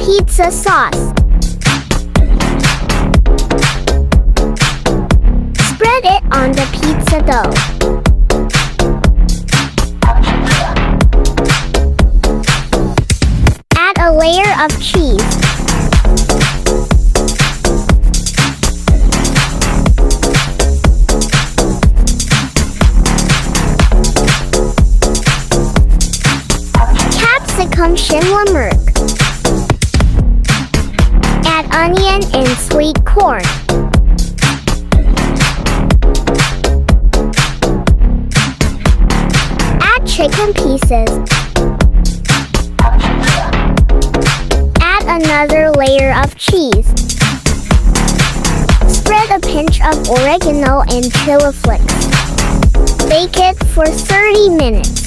Pizza sauce. Spread it on the pizza dough. Add a layer of cheese. Capsicum shimmerk. Add onion and sweet corn. Add chicken pieces. Add another layer of cheese. Spread a pinch of oregano and chili flakes. Bake it for 30 minutes.